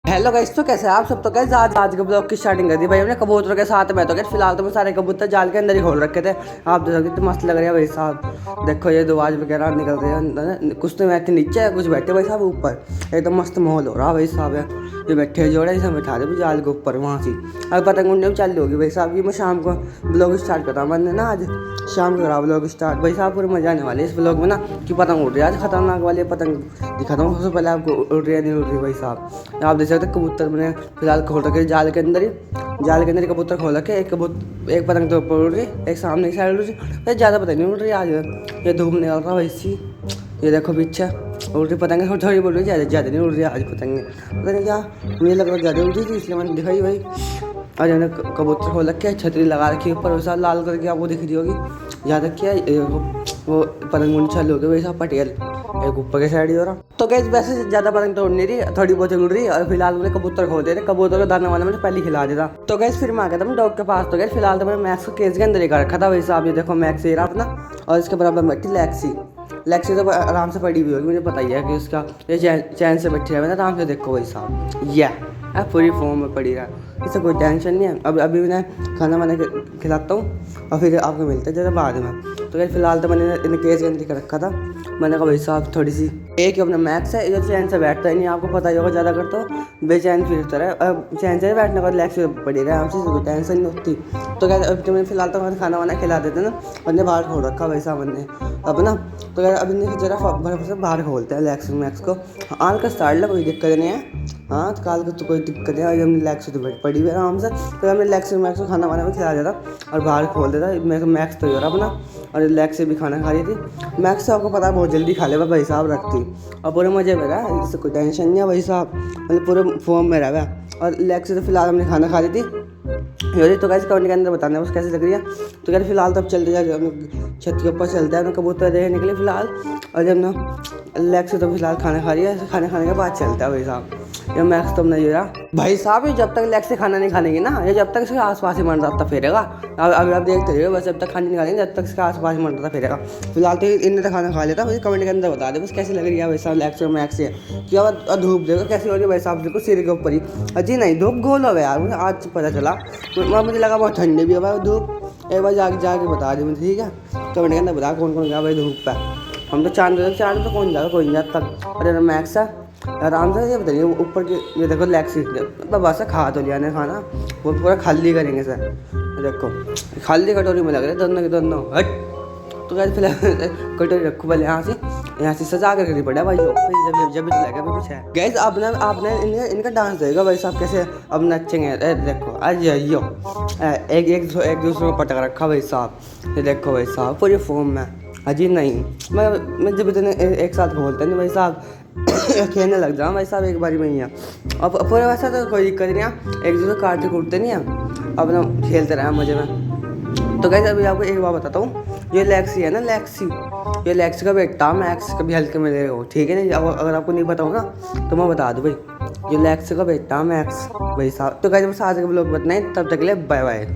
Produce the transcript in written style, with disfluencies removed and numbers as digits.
Hello guys, तो कैसे हैं आप सब। तो गाइस आज के ब्लॉग की स्टार्टिंग कर दी भाई हमने कबूतरों के साथ में। तो गाइस फिलहाल तो मैं सारे कबूतर जाल के अंदर ही खोल रखे थे। आप देख सकते मस्त लग रहे हैं भाई साहब। देखो ये दो आज वगैरह निकल रहे हैं, कुछ तो बैठे नीचे, कुछ बैठे भाई साहब ऊपर। एकदम मस्त माहौल हो रहा भाई साहब है। ये बैठे जोड़े इसे बैठा दे जाल के ऊपर वहाँ से। अब पतंग उड़ने भी चालू होगी भाई साहब। ये मैं शाम को ब्लॉग स्टार्ट करता हूँ मैंने ना, आज शाम को करा ब्लॉग स्टार्ट भाई साहब। पूरे मजा आने वाले इस ब्लॉग में ना कि पतंग उड़ रही है आज खतरनाक वाली पतंग दिखाता हूँ। सबसे पहले आपको उड़ रही है नहीं उड़ रही भाई साहब। आप देख सकते कबूतर मैंने फिलहाल खोल रखे जाल के अंदर ही कबूतर खोल रखे। एक पतंग तो ऊपर उड़ रही, एक सामने की साइड उड़ रही है। ज़्यादा पतंग नहीं उड़ रही आज। ये धूप निकल रहा भाई सी। ये देखो पीछे उड़ रही पतंग थोड़ी बोल रही, ज़्यादा नहीं उड़ रही आज पतंग। पता नहीं क्या मुझे लग रहा है ज़्यादा उड़ रही थी इसलिए मैंने दिखाई भाई। आज मैंने कबूतर खोल रखे, छतरी लगा रखी ऊपर वैसा लाल करके आपको दिख रही होगी। ज़्यादा क्या वो पतंग उड़नी चालू हो गई वैसा पटेल एक ऊपर के साइड ही हो रहा। तो गैस वैसे ज़्यादा पतंग तो उड़ नहीं रही, थोड़ी बहुत उड़ रही। और फिलहाल मैंने कबूतर खो दे रहे, कबूतर को दाना वाला मैंने पहले खिला दिया था। तो गैस फिर मैं आ गया था मैं डॉग के पास। तो गैस फिलहाल तो मैंने मैक्स को केस के अंदर ही कर रखा था वैसा। आप ये देखो मैक्स ये रहा अपना, और इसके बराबर बैठी लैक्सी तो आराम से पड़ी हुई होगी, मुझे पता ही है कि उसका ये चैन से बैठी है ना आराम से। देखो भाई साहब ये पूरी फॉर्म में पड़ी रहा, इससे कोई टेंशन नहीं है। अभी मैं खाना वाना खिलाता हूँ और फिर आपको मिलता है जरा बाद में। तो यार फिलहाल तो मैंने इन्हें केस के अंदर रखा था। मैंने कहा भाई साहब थोड़ी सी एक ही अपना मैक्स है, ये चैन से बैठता ही नहीं, आपको पता ही होगा। ज़्यादा करता हूँ बेचैन फिरता रहे, चैन से बैठने का लैक्स पड़ी रहे आराम से, कोई टेंशन नहीं होती। तो क्या अभी तो मैं फिलहाल तो खाना वाना खिला देते ना, मैंने बाहर खोल रखा भाई साहब मैंने अब ना। तो यार अभी जरा बाहर खोलते हैं लैक्स मैक्स को। हाँ का स्टार्ट कोई दिक्कत नहीं है। हाँ तो काल को तो कोई दिक्कत नहीं है। हमने लैक्स तो पड़ी हुई आराम से। तो हमने लैक्स मैक्स को खाना वाना भी खिला देता और बाहर खोल देता। मेरे को मैक्स तो ही हो रहा अपना, और लैक्स से भी खाना खा रही थी। मैक्स से आपको पता है बहुत जल्दी खा लेगा भाई साहब रखती, और पूरे मज़े में रहा, इससे कोई टेंशन नहीं है भाई साहब, मतलब पूरे फॉर्म में रहा। और लैक्स से तो फिलहाल हमने खाना खा ली थी। ये तो कैसे कमेंट के अंदर बताना बस कैसी लग रही है। तो यार फिलहाल तो अब चलते जाए छत के ऊपर चलते हैं, कबूतर देखने निकले फिलहाल। और जब ना लैक्स तो फिलहाल खाना खा रही है, खाना खाने के बाद चलता है भाई साहब। ये मैक्स तो नहीं रहा भाई साहब। ये जब तक लैक्स से खाना नहीं खानेगी ना, ये जब तक इसके आसपास ही मन रहता फिरेगा। अभी आप देखते रहिए बस, जब तक खाना नहीं खाएंगे जब तक इसके आसपास ही मन रहता फिरेगा। फिलहाल तो इन्हें तो खाना खा लेता, मुझे कमेंट के अंदर बता दे बस कैसी लग रही है भाई साहब लैक्स और मैक्स से। क्या धूप देखो कैसी हो रही है भाई साहब, देखो सिर के ऊपर ही। अजी नहीं धूप गोल हो गया यार, मुझे आज पता चला। तो मुझे लगा बहुत ठंडी भी है भाई धूप। एक बार जाके बता दी मुझे, ठीक है। कमेंट के अंदर बता कौन कौन गया भाई धूप पे। हम तो चांद तो कौन जाएगा, कोई नहीं जाता तक। अरे मैक्स है आराम से। ये बताइए ऊपर की ये देखो लैक्स बस खा तो लिया ने खाना, वो पूरा खाली करेंगे सर। देखो खाली कटोरी में लग रहे दोनों के दोनों हट। तो क्या फिलहाल कटोरी रखो पहले यहाँ से सजा कर रखनी पड़ा भाई जब भी लगेगा कुछ है। गैस आपने इनका डांस देगा भाई साहब कैसे अब नचेंगे। देखो आज यो एक दूसरे को पटक रखा भाई साहब। ये देखो भाई साहब पूरी फॉर्म में। अजी नहीं मैं जब इतने एक साथ बोलते नहीं भाई साहब खेलने लग जाऊँ भाई साहब एक बारी में ही है। अब पूरे वैसा तो कोई दिक्कत नहीं है, एक दूसरे को काटते कूटते नहीं है, अपना खेलते रहे मजे में। तो गाइस अभी आपको एक बात बताता हूँ, ये लैक्सी है ना लैक्सी, ये लैक्सी का बेटा मैक्स कभी हल्के में ले रहे हो, ठीक है ना। अगर आपको नहीं पता होगा तो मैं बता दूँ भाई, ये लैक्सी का बेटा मैक्स भाई साहब। तो गाइस बस आज के ब्लॉग बताना है, तब तक के लिए बाय बाय।